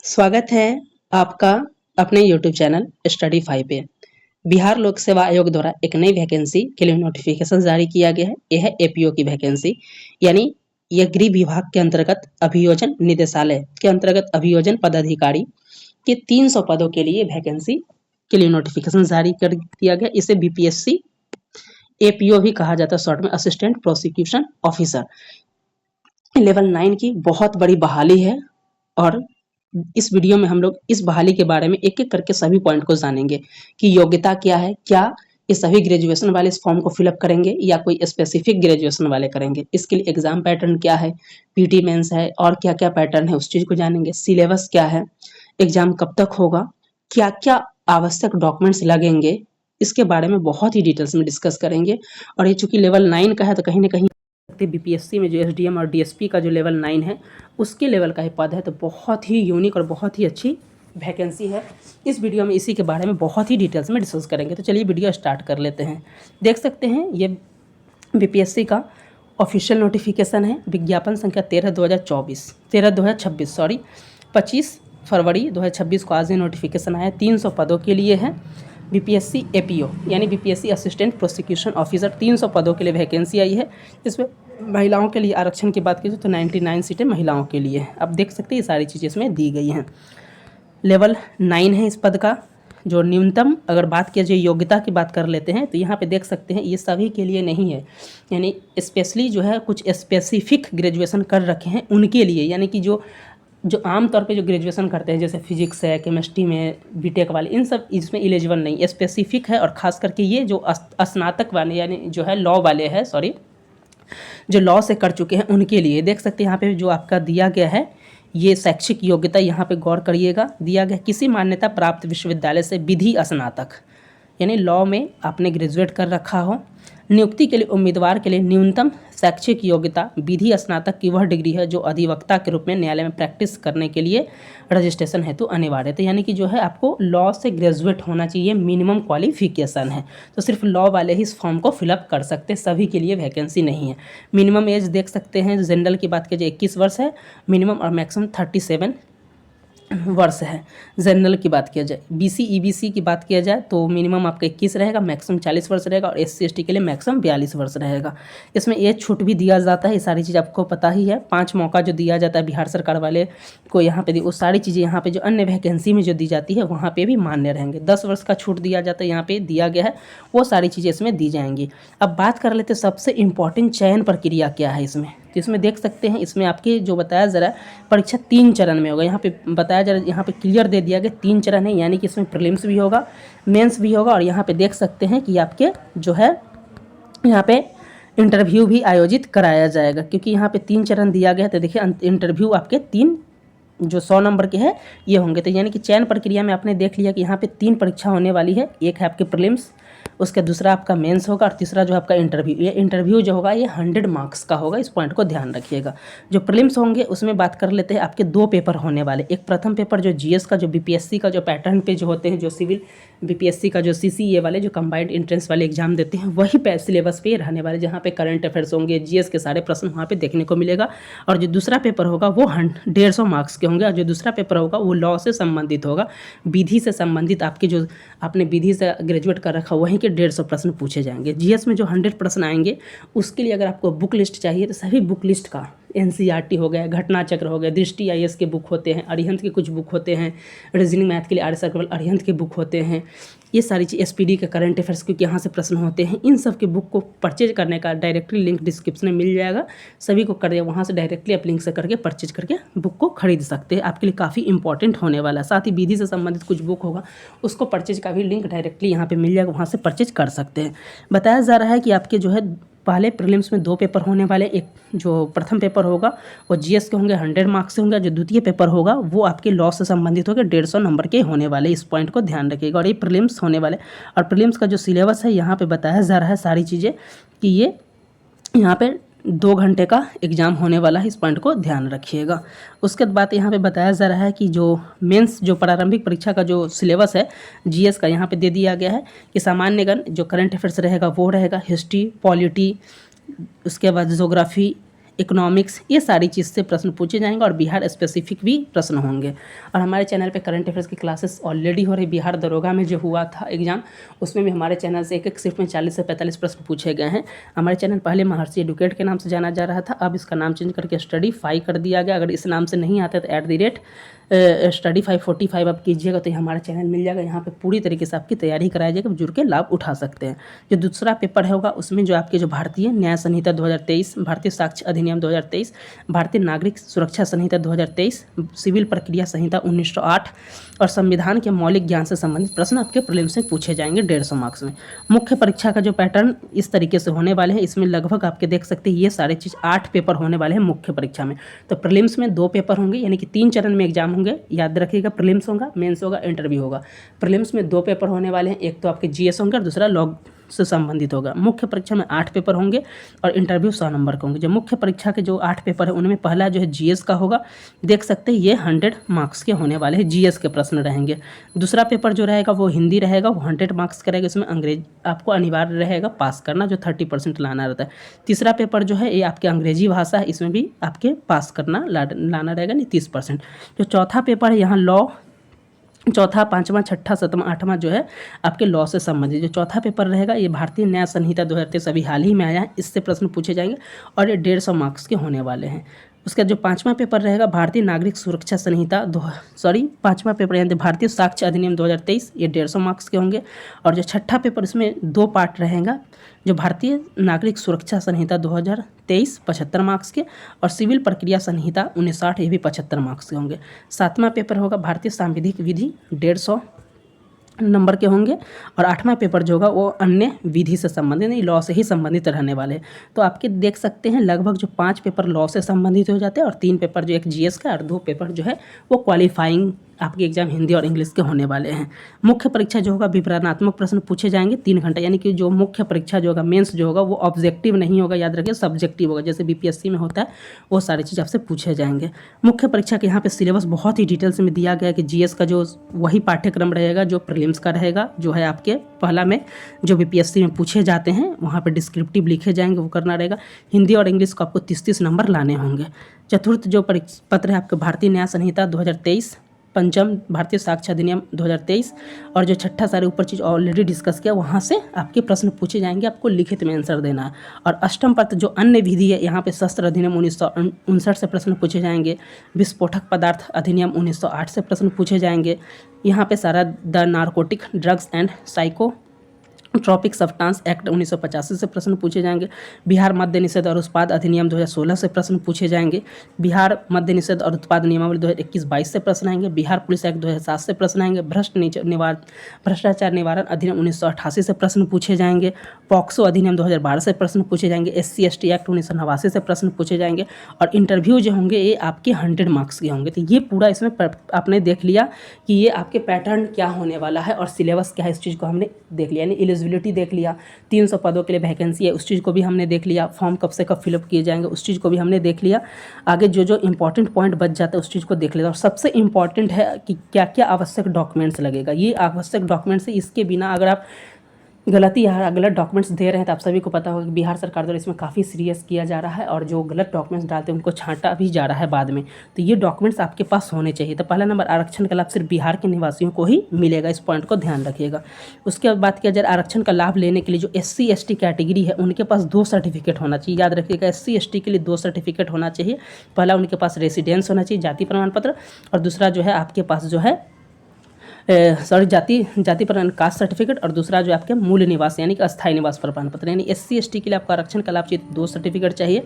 स्वागत है आपका अपने YouTube चैनल स्टडी 5 पे। बिहार लोक सेवा आयोग द्वारा एक नई वैकेंसी के लिए नोटिफिकेशन जारी किया गया है। यह है एपीओ की वैकेंसी, यानी यह गृह विभाग के अंतर्गत अभियोजन निदेशालय के अंतर्गत अभियोजन पदाधिकारी के 300 पदों के लिए वैकेंसी के लिए नोटिफिकेशन जारी कर दिया गया। इसे बीपीएससी एपीओ भी कहा जाता है, शॉर्ट में असिस्टेंट प्रोसिक्यूशन ऑफिसर। लेवल 9 की बहुत बड़ी बहाली है और इस वीडियो में हम लोग इस बहाली के बारे में एक एक करके सभी पॉइंट को जानेंगे कि योग्यता क्या है, क्या ये सभी ग्रेजुएशन वाले इस फॉर्म को फिलअप करेंगे या कोई स्पेसिफिक ग्रेजुएशन वाले करेंगे, इसके लिए एग्जाम पैटर्न क्या है, पीटी मेंस है और क्या क्या पैटर्न है उस चीज को जानेंगे। सिलेबस क्या है, एग्जाम कब तक होगा, क्या क्या आवश्यक डॉक्यूमेंट्स लगेंगे, इसके बारे में बहुत ही डिटेल्स में डिस्कस करेंगे। और ये चूंकि लेवल 9 का है तो कहीं ना कहीं बीपीएससी में जो एसडीएम और डीएसपी का जो लेवल 9 है उसके लेवल का ही पद है, तो बहुत ही यूनिक और बहुत ही अच्छी वैकेंसी है। इस वीडियो में इसी के बारे में बहुत ही डिटेल्स में डिस्कस करेंगे। तो चलिए वीडियो स्टार्ट कर लेते हैं। देख सकते हैं ये बीपीएससी का ऑफिशियल नोटिफिकेशन है, विज्ञापन संख्या 13/2026 सॉरी 25 फरवरी 2026 को आज ये नोटिफिकेशन आया। 300 पदों के लिए है। बीपीएससी एपीओ यानी बीपीएससी असिस्टेंट प्रोसिक्यूशन ऑफिसर 300 पदों के लिए वैकेंसी आई है। इसमें महिलाओं के लिए आरक्षण की बात की तो 99 सीटें महिलाओं के लिए है। अब देख सकते हैं ये सारी चीज़ें इसमें दी गई हैं। लेवल 9 है इस पद का। जो न्यूनतम अगर बात किया जाए योग्यता की बात कर लेते हैं तो यहाँ पे देख सकते हैं ये सभी के लिए नहीं है, यानी स्पेशली जो है कुछ स्पेसिफिक ग्रेजुएशन कर रखे हैं उनके लिए, यानी कि जो आमतौर पे जो ग्रेजुएशन करते हैं जैसे फिजिक्स है, केमिस्ट्री में बीटेक वाले, इन सब इसमें एलिजिबल नहीं, स्पेसिफिक है। और ख़ास करके ये जो स्नातक वाले यानी जो है लॉ वाले हैं, सॉरी जो लॉ से कर चुके हैं उनके लिए। देख सकते हैं यहाँ पे जो आपका दिया गया है ये शैक्षिक योग्यता, यहाँ पे गौर करिएगा, दिया गया किसी मान्यता प्राप्त विश्वविद्यालय से विधि स्नातक, यानी लॉ में आपने ग्रेजुएट कर रखा हो। नियुक्ति के लिए उम्मीदवार के लिए न्यूनतम शैक्षिक योग्यता विधि स्नातक की वह डिग्री है जो अधिवक्ता के रूप में न्यायालय में प्रैक्टिस करने के लिए रजिस्ट्रेशन हेतु अनिवार्य है। तो यानी कि जो है आपको लॉ से ग्रेजुएट होना चाहिए, मिनिमम क्वालिफिकेशन है। तो सिर्फ लॉ वाले ही इस फॉर्म को फिलअप कर सकते हैं, सभी के लिए वैकेंसी नहीं है। मिनिमम एज देख सकते हैं, जनरल की बात की जाए 21 वर्ष है मिनिमम, और मैक्सिमम 37 वर्ष है। जनरल की बात किया जाए, बीसी ईबीसी की बात किया जाए तो मिनिमम आपका 21 रहेगा, मैक्सिमम 40 वर्ष रहेगा, और एससी एसटी के लिए मैक्सिमम 42 वर्ष रहेगा। इसमें एज छूट भी दिया जाता है, ये सारी चीज़ आपको पता ही है। 5 मौका जो दिया जाता है बिहार सरकार वाले को यहाँ पे, वो सारी चीज़ें यहाँ पे जो अन्य वैकेंसी में जो दी जाती है वहाँ पे भी मान्य रहेंगे। 10 वर्ष का छूट दिया जाता है, यहाँ पे दिया गया है, वो सारी चीज़ें इसमें दी जाएंगी। अब बात कर लेते हैं सबसे इम्पॉर्टेंट चयन प्रक्रिया क्या है इसमें। तो इसमें देख सकते हैं, इसमें आपके जो बताया ज़रा परीक्षा 3 चरण में होगा। यहाँ पे बताया जा रहा है, यहाँ पे क्लियर दे दिया गया 3 चरण है, यानी कि इसमें प्रीलिम्स भी होगा, मेंस भी होगा, और यहाँ पे देख सकते हैं कि आपके जो है यहाँ पे इंटरव्यू भी आयोजित कराया जाएगा, क्योंकि यहाँ पे 3 चरण दिया गया है। तो देखिए इंटरव्यू आपके 3 जो 100 नंबर के हैं ये होंगे। तो यानी कि चयन प्रक्रिया में आपने देख लिया कि यहाँ पे 3 परीक्षा होने वाली है। एक है आपके प्रीलिम्स, उसका दूसरा आपका मेंस होगा, और तीसरा जो आपका इंटरव्यू। ये इंटरव्यू जो होगा ये 100 मार्क्स का होगा, इस पॉइंट को ध्यान रखिएगा। जो प्रीलिम्स होंगे उसमें बात कर लेते हैं, आपके 2 पेपर होने वाले। एक प्रथम पेपर जो जीएस का, जो बीपीएससी का जो पैटर्न पे जो होते हैं, जो सिविल बीपीएससी का जो सीसीए वाले जो कंबाइंड एंट्रेंस वाले एग्जाम देते हैं वही सिलेबस पे रहने वाले, जहाँ पे करंट अफेयर्स होंगे, जीएस के सारे प्रश्न वहाँ पे देखने को मिलेगा। और जो दूसरा पेपर होगा वो 150 मार्क्स के होंगे, और जो दूसरा पेपर होगा वो लॉ से संबंधित होगा, विधि से संबंधित। आपके जो आपने विधि से ग्रेजुएट कर रखा वहीं के 150 प्रश्न पूछे जाएंगे। जीएस में जो 100 प्रश्न आएंगे उसके लिए अगर आपको बुक लिस्ट चाहिए तो सभी बुक लिस्ट का, एनसीईआरटी हो गया, घटना चक्र हो गया, दृष्टि आईएएस के बुक होते हैं, अरिहंत के कुछ बुक होते हैं, रीजनिंग मैथ के लिए आर्य अग्रवाल अरिहंत के बुक होते हैं, ये सारी चीज़ एसपीडी के करंट अफेयर्स क्योंकि यहाँ से प्रश्न होते हैं, इन सब के बुक को परचेज करने का डायरेक्टली लिंक डिस्क्रिप्शन में मिल जाएगा। सभी को कर वहाँ से डायरेक्टली आप लिंक से करके परचेज करके बुक को खरीद सकते हैं, आपके लिए काफ़ी इंपॉर्टेंट होने वाला है। साथ ही विधि से संबंधित कुछ बुक होगा उसको परचेज का भी लिंक डायरेक्टली यहाँ पे मिल जाएगा, वहाँ से परचेज कर सकते हैं। बताया जा रहा है कि आपके जो है पहले प्रीलिम्स में 2 पेपर होने वाले। एक जो प्रथम पेपर होगा वो जीएस के होंगे, 100 मार्क्स से होंगे। जो द्वितीय पेपर होगा वो आपके लॉ से संबंधित होगा, 150 नंबर के होने वाले, इस पॉइंट को ध्यान रखिएगा। और ये प्रीलिम्स होने वाले, और प्रीलिम्स का जो सिलेबस है यहाँ पे बताया जा रहा है सारी चीज़ें कि ये यहाँ पे 2 घंटे का एग्ज़ाम होने वाला है, इस पॉइंट को ध्यान रखिएगा। उसके बाद यहाँ पे बताया जा रहा है कि जो मेंस जो प्रारंभिक परीक्षा का जो सिलेबस है जीएस का यहाँ पे दे दिया गया है कि सामान्य ज्ञान जो करंट अफेयर्स रहेगा वो रहेगा, हिस्ट्री, पॉलिटी, उसके बाद ज्योग्राफी, इकोनॉमिक्स, ये सारी चीज़ से प्रश्न पूछे जाएंगे और बिहार स्पेसिफिक भी प्रश्न होंगे। और हमारे चैनल पे करंट अफेयर्स की क्लासेस ऑलरेडी हो रही। बिहार दरोगा में जो हुआ था एग्जाम, उसमें भी हमारे चैनल से एक शिफ्ट में 40 से 45 प्रश्न पूछे गए हैं। हमारे चैनल पहले महर्षि एडुकेट के नाम से जाना जा रहा था, अब इसका नाम चेंज करके स्टडी 5 कर दिया गया। अगर इस नाम से नहीं आता तो @study5 45 आप कीजिएगा तो हमारा चैनल मिल जाएगा। यहाँ पे पूरी तरीके से आपकी तैयारी कराई जाएगी, जुड़ के लाभ उठा सकते हैं। जो दूसरा पेपर होगा उसमें जो आपके जो भारतीय न्याय संहिता 2023, भारतीय साक्ष्य अधिनियम 2023, भारतीय नागरिक सुरक्षा संहिता 2023, सिविल प्रक्रिया संहिता 1908 और संविधान के मौलिक ज्ञान से संबंधित प्रश्न आपके प्रीलिम्स में पूछे जाएंगे 150 मार्क्स में। मुख्य परीक्षा का जो पैटर्न इस तरीके से होने वाले हैं, इसमें लगभग आपके देख सकते हैं ये सारे चीज़ 8 पेपर होने वाले हैं मुख्य परीक्षा में। तो प्रीलिम्स में 2 पेपर होंगे, यानी कि 3 चरण में एग्जाम होंगे। याद रखिएगा, प्रीलिम्स होगा, मेंस होगा, इंटरव्यू होगा। प्रीलिम्स में 2 पेपर होने वाले हैं, एक तो आपके जीएस होंगे और दूसरा लॉ से संबंधित होगा। मुख्य परीक्षा में 8 पेपर होंगे और इंटरव्यू 100 नंबर के होंगे। जो मुख्य परीक्षा के जो 8 पेपर है उनमें पहला जो है जीएस का होगा, देख सकते हैं ये 100 मार्क्स के होने वाले हैं, जीएस के प्रश्न रहेंगे। दूसरा पेपर जो रहेगा वो हिंदी रहेगा, वो 100 मार्क्स का रहेगा। इसमें अंग्रेजी आपको अनिवार्य रहेगा पास करना, जो 30% लाना रहता है। तीसरा पेपर जो है ये आपके अंग्रेजी भाषा है, इसमें भी आपके पास करना लाना रहेगा, नहीं 30%। जो चौथा पेपर है यहाँ लॉ, चौथा, पाँचवा, छठा, सातवां, आठवां जो है आपके लॉ से संबंधित जो चौथा पेपर रहेगा ये भारतीय न्याय संहिता 2023 अभी हाल ही में आया है, इससे प्रश्न पूछे जाएंगे और ये 150 मार्क्स के होने वाले हैं। उसका जो 5वां पेपर रहेगा भारतीय नागरिक सुरक्षा संहिता पाँचवां पेपर यानी भारतीय साक्ष्य अधिनियम 2023, ये 150 मार्क्स के होंगे। और जो छठा पेपर इसमें 2 पार्ट रहेगा, जो भारतीय नागरिक सुरक्षा संहिता 2023 75 मार्क्स के और सिविल प्रक्रिया संहिता 1960 ये भी 75 मार्क्स के होंगे। 7वां पेपर होगा भारतीय सांविधिक विधि 150 नंबर के होंगे और 8वां पेपर जो होगा वो अन्य विधि से संबंधित, नहीं लॉ से ही संबंधित रहने वाले हैं। तो आपके देख सकते हैं लगभग जो 5 पेपर लॉ से संबंधित हो जाते हैं और 3 पेपर जो एक जीएस का और 2 पेपर जो है वो क्वालिफाइंग आपके एग्जाम हिंदी और इंग्लिश के होने वाले हैं। मुख्य परीक्षा जो होगा विवरणात्मक प्रश्न पूछे जाएंगे 3 घंटे, यानी कि जो मुख्य परीक्षा जो होगा मेंस जो होगा वो ऑब्जेक्टिव नहीं होगा, याद रखिए सब्जेक्टिव होगा, जैसे बीपीएससी में होता है वो सारी चीज़ आपसे पूछे जाएंगे। मुख्य परीक्षा के यहाँ पे सिलेबस बहुत ही डिटेल्स में दिया गया है कि जीएस का जो वही पाठ्यक्रम रहेगा जो प्रीलिम्स का रहेगा, जो है आपके पहला में जो बीपीएससी में पूछे जाते हैं वहाँ पर डिस्क्रिप्टिव लिखे जाएंगे, वो करना रहेगा। हिंदी और इंग्लिश को आपको 30-30 नंबर लाने होंगे। चतुर्थ जो पत्र है आपके भारतीय न्याय संहिता 2023, पंचम भारतीय साक्ष्य अधिनियम 2023 और जो छठा सारे ऊपर चीज़ ऑलरेडी डिस्कस किया, वहाँ से आपके प्रश्न पूछे जाएंगे, आपको लिखित में आंसर देना है। और अष्टम पत्र जो अन्य विधि है, यहाँ पे शस्त्र अधिनियम 1959 से प्रश्न पूछे जाएंगे, विस्फोटक पदार्थ अधिनियम 1908 से प्रश्न पूछे जाएंगे। यहाँ पे सारा the narcotic drugs and psychotropic substance act 1985 से प्रश्न पूछे जाएंगे। बिहार मद्य निषेध और उत्पाद अधिनियम 2016 से प्रश्न पूछे जाएंगे। बिहार मद्य निषेध और उत्पाद नियमावली 2021-22 से प्रश्न आएंगे। बिहार पुलिस एक्ट 2007 से प्रश्न आएंगे। भ्रष्टाचार निवारण अधिनियम 1988 से प्रश्न पूछे जाएंगे। पॉक्सो अधिनियम 2012 से प्रश्न पूछे जाएंगे। SC/ST एक्ट 1989 से प्रश्न पूछे जाएंगे। और इंटरव्यू जो होंगे ये आपके 100 मार्क्स के होंगे। तो ये पूरा इसमें आपने देख लिया कि ये आपके पैटर्न क्या होने वाला है और सिलेबस क्या है, इस चीज़ को हमने देख लिया। यानी एलिजिबिलिटी देख लिया, 300 पदों के लिए वैकेंसी है, उस चीज़ को भी हमने देख लिया। फॉर्म कब से कब फिलअप किए जाएंगे उस चीज़ को भी हमने देख लिया। आगे जो जो इंपॉर्टेंट पॉइंट बच जाता है उस चीज़ को देख लेते हैं। और सबसे इंपॉर्टेंट है कि क्या क्या आवश्यक डॉक्यूमेंट्स लगेगा। ये आवश्यक डॉक्यूमेंट्स है, इसके बिना अगर आप गलत डॉक्यूमेंट्स दे रहे हैं तो आप सभी को पता होगा कि बिहार सरकार द्वारा इसमें काफ़ी सीरियस किया जा रहा है और जो गलत डॉक्यूमेंट्स डालते हैं उनको छांटा भी जा रहा है बाद में। तो ये डॉक्यूमेंट्स आपके पास होने चाहिए। तो पहला नंबर, आरक्षण का लाभ सिर्फ बिहार के निवासियों को ही मिलेगा, इस पॉइंट को ध्यान रखिएगा। उसके बाद बात किया जाए आरक्षण का लाभ लेने के लिए जो SC/ST कैटेगरी है उनके पास 2 सर्टिफिकेट होना चाहिए। याद रखिएगा SC/ST के लिए 2 सर्टिफिकेट होना चाहिए। पहला उनके पास रेसिडेंस होना चाहिए, जाति प्रमाण पत्र, और दूसरा जो है आपके पास जो है जाति प्रमाण कास्ट सर्टिफिकेट, और दूसरा जो आपके मूल निवास यानी कि अस्थायी निवास प्रमाण पत्र। यानी SC/ST के लिए आपको आरक्षण का लाभ चाहिए 2 सर्टिफिकेट चाहिए,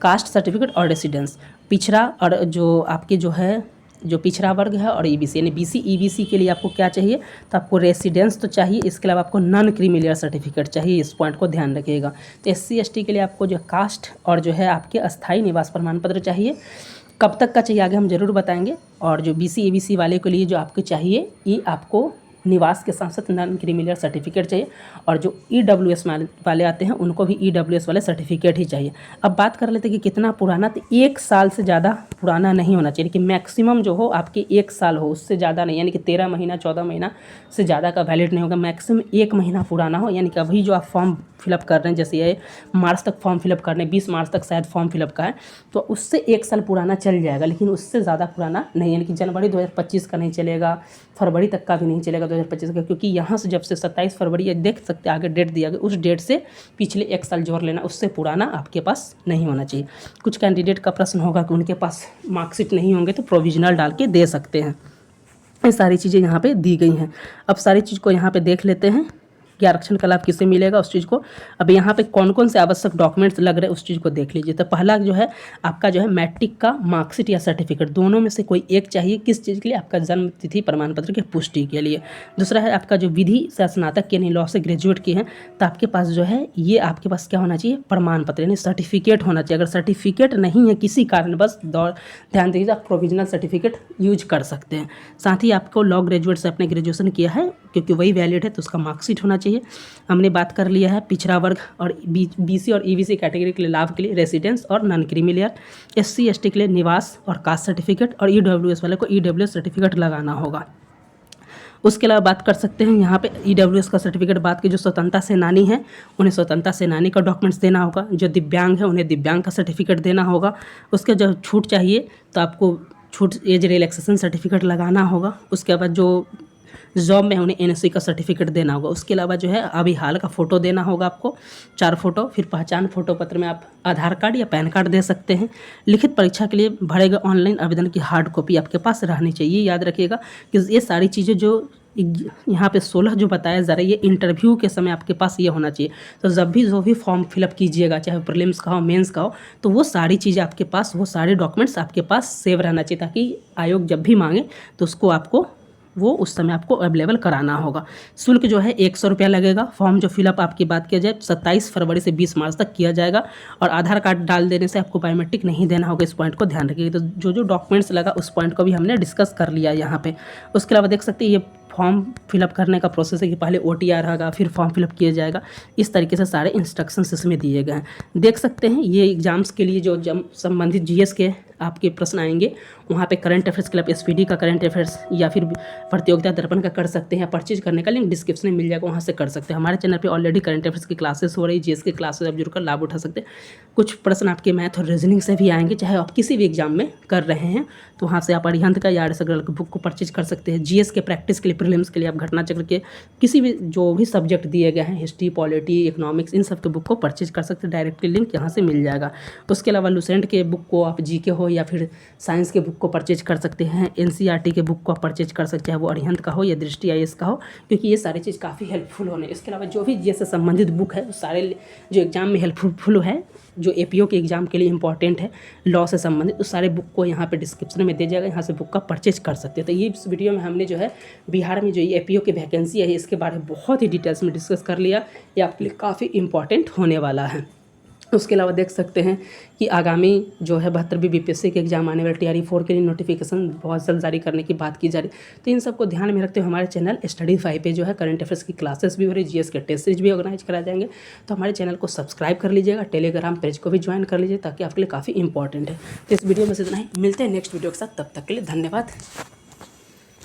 कास्ट सर्टिफिकेट और रेसिडेंस। पिछड़ा और जो आपके जो है जो पिछड़ा वर्ग है और EBC यानी BC EBC के लिए आपको क्या चाहिए, तो आपको रेसिडेंस तो चाहिए, इसके अलावा आपको नॉन क्रीमी सर्टिफिकेट चाहिए, इस पॉइंट को ध्यान रखिएगा। तो SC/ST के लिए आपको जो कास्ट और जो है आपके अस्थायी निवास प्रमाण पत्र चाहिए। कब तक का चाहिए आगे हम जरूर बताएंगे। और जो BC EBC वाले के लिए जो आपको चाहिए, ये आपको निवास के साथ साथ नॉन क्रीमिलियर सर्टिफिकेट चाहिए, और जो EWS वाले आते हैं उनको भी EWS वाले सर्टिफिकेट ही चाहिए। अब बात कर लेते हैं कि कितना पुराना, तो 1 साल से ज़्यादा पुराना नहीं होना चाहिए, कि मैक्सिमम जो हो आपके 1 साल हो, उससे ज़्यादा नहीं, यानी कि 13 महीना 14 महीना से ज़्यादा का वैलिड नहीं होगा, मैक्सिमम 1 महीना पुराना हो। यानी कि अभी जो आप फॉर्म फिलअप कर रहे हैं, जैसे ये मार्च तक फॉर्म फिलअप कर रहे हैं, 20 मार्च तक शायद फॉर्म फिलअप का है, तो उससे 1 साल पुराना चल जाएगा, लेकिन उससे ज़्यादा पुराना नहीं, यानी कि जनवरी 2025 का नहीं चलेगा, फरवरी तक का भी नहीं चलेगा 2025 का, क्योंकि यहाँ से जब से 27 फरवरी, ये देख सकते हैं आगे डेट दिया गया, उस डेट से पिछले 1 साल जोड़ लेना, उससे पुराना आपके पास नहीं होना चाहिए। कुछ कैंडिडेट का प्रश्न होगा कि उनके पास मार्कशीट नहीं होंगे तो प्रोविजनल डाल के दे सकते हैं। ये सारी चीज़ें यहाँ पे दी गई हैं। अब सारी चीज़ को यहाँ पे देख लेते हैं कि आरक्षण का लाभ किससे मिलेगा, उस चीज़ को। अब यहाँ पे कौन कौन से आवश्यक डॉक्यूमेंट्स लग रहे हैं उस चीज़ को देख लीजिए। तो पहला जो है आपका जो है मैट्रिक का मार्कशीट या सर्टिफिकेट, दोनों में से कोई एक चाहिए। किस चीज़ के लिए? आपका जन्म तिथि प्रमाण पत्र की पुष्टि के लिए। दूसरा है आपका जो विधि से स्नातक यानी लॉ से ग्रेजुएट किए हैं, तो आपके पास जो है ये आपके पास क्या होना चाहिए? प्रमाण पत्र यानी सर्टिफिकेट होना चाहिए। अगर सर्टिफिकेट नहीं है किसी कारण बस ध्यान दीजिए, आप प्रोविजनल सर्टिफिकेट यूज कर सकते हैं। साथ ही आपको लॉ ग्रेजुएट से आपने ग्रेजुएशन किया है, क्योंकि वही वैलिड है, तो उसका मार्कशीट होना चाहिए। हमने बात कर लिया है पिछड़ा वर्ग और BC और EBC कैटेगरी के लिए लाभ के लिए रेसिडेंस और नॉन क्रीमिलियर, SC ST के लिए निवास और कास्ट सर्टिफिकेट, और EWS वाले को EWS सर्टिफिकेट लगाना होगा। उसके अलावा बात कर सकते हैं यहाँ पे EWS का सर्टिफिकेट बात की, जो स्वतंत्रता सेनानी है उन्हें स्वतंत्रता सेनानी का डॉक्यूमेंट्स देना होगा, जो दिव्यांग है उन्हें दिव्यांग का सर्टिफिकेट देना होगा। उसके जो छूट चाहिए तो आपको छूट एज रिलैक्सेशन सर्टिफिकेट लगाना होगा। उसके बाद जो जॉब में उन्हें NSC का सर्टिफिकेट देना होगा। उसके अलावा जो है अभी हाल का फ़ोटो देना होगा आपको, 4 फोटो। फिर पहचान फोटो पत्र में आप आधार कार्ड या पैन कार्ड दे सकते हैं। लिखित परीक्षा के लिए भरेगा ऑनलाइन आवेदन की हार्ड कॉपी आपके पास रहनी चाहिए। याद रखिएगा कि ये सारी चीज़ें जो यहाँ पे 16 जो बताया जा रहा है, ये इंटरव्यू के समय आपके पास ये होना चाहिए। तो जब भी जो भी फॉर्म फिलअप कीजिएगा, चाहे प्रीलिम्स का हो मेंस का हो, तो वो सारी चीज़ें आपके पास, वो सारे डॉक्यूमेंट्स आपके पास सेव रहना चाहिए, ताकि आयोग जब भी मांगे तो उसको आपको वो उस समय आपको अवेलेबल कराना होगा। शुल्क जो है 100 रुपया लगेगा। फॉर्म जो फिलअप आपकी बात किया जाए 27 फरवरी से 20 मार्च तक किया जाएगा, और आधार कार्ड डाल देने से आपको बायोमेट्रिक नहीं देना होगा। इस पॉइंट को ध्यान रखिएगा। तो जो डॉक्यूमेंट्स लगा उस पॉइंट को भी हमने डिस्कस कर लिया यहाँ पे। उसके अलावा देख सकते हैं ये फॉर्म फिलअप करने का प्रोसेस है कि पहले OTR होगा, फिर फॉर्म फिलअप किया जाएगा। इस तरीके से सारे इंस्ट्रक्शंस इसमें दिए गए हैं। देख सकते हैं ये एग्जाम्स के लिए जो संबंधित GS के आपके प्रश्न आएंगे, वहाँ पे करंट अफेयर्स के लिए SPD का करंट अफेयर्स या फिर प्रतियोगिता दर्पण का कर सकते हैं। परचेज करने का लिंक डिस्क्रिप्शन में मिल जाएगा, वहाँ से कर सकते हैं। हमारे चैनल पे ऑलरेडी करंट अफेयर्स की क्लासेस हो रही है, GS की क्लासेस आप जुड़कर लाभ उठा सकते हैं। कुछ प्रश्न आपके मैथ और रीजनिंग से भी आएंगे, चाहे आप किसी भी एग्जाम में कर रहे हैं, तो वहाँ से आप अरिहंत का या RS अग्रवाल की बुक को परचेज कर सकते हैं। GS के प्रैक्टिस के लिए, प्रीलिम्स के लिए आप घटना चक्र के किसी भी जो भी सब्जेक्ट दिए गए हैं, हिस्ट्री, पॉलिटी, इकोनॉमिक्स, इन सब के बुक को परचेज कर सकते हैं। डायरेक्टली लिंक यहाँ से मिल जाएगा। उसके अलावा लुसेंट के बुक को आप GK हो या फिर साइंस के बुक को परचेज कर सकते हैं। NCERT के बुक को आप परचेज कर सकते हैं, वो अरिहंत का हो या दृष्टि IAS का हो, क्योंकि ये सारी चीज़ काफ़ी हेल्पफुल होने। इसके अलावा जो भी GS से संबंधित बुक है, सारे जो एग्जाम में हेल्पफुल है, जो APO के एग्जाम के लिए इंपॉर्टेंट है, लॉ से संबंधित, उस सारे बुक को यहाँ पे डिस्क्रिप्शन में दे जाएगा, यहाँ से बुक का परचेज कर सकते हैं। तो ये इस वीडियो में हमने जो है बिहार में जो APO की वैकेंसी है, इसके बारे में बहुत ही डिटेल्स में डिस्कस कर लिया। ये आपके लिए काफ़ी इंपॉर्टेंट होने वाला है। उसके अलावा देख सकते हैं कि आगामी जो है 72वीं BPSC के एग्जाम आने वाले TRE 4 के लिए नोटिफिकेशन बहुत जल्द जारी करने की बात की जा रही है। तो इन सबको ध्यान में रखते हुए हमारे चैनल स्टडी 5 पे जो है करंट अफेयर्स की क्लासेस भी हो रही है, GS के टेस्ट सीरीज भी ऑर्गेनाइज कराए जाएंगे। तो हमारे चैनल को सब्सक्राइब कर लीजिएगा, टेलीग्राम पेज को भी ज्वाइन कर लीजिए, ताकि आपके लिए काफ़ी इंपॉर्टेंट है। तो इस वीडियो में से इतना ही, मिलते हैं नेक्स्ट वीडियो के साथ। तब तक के लिए धन्यवाद।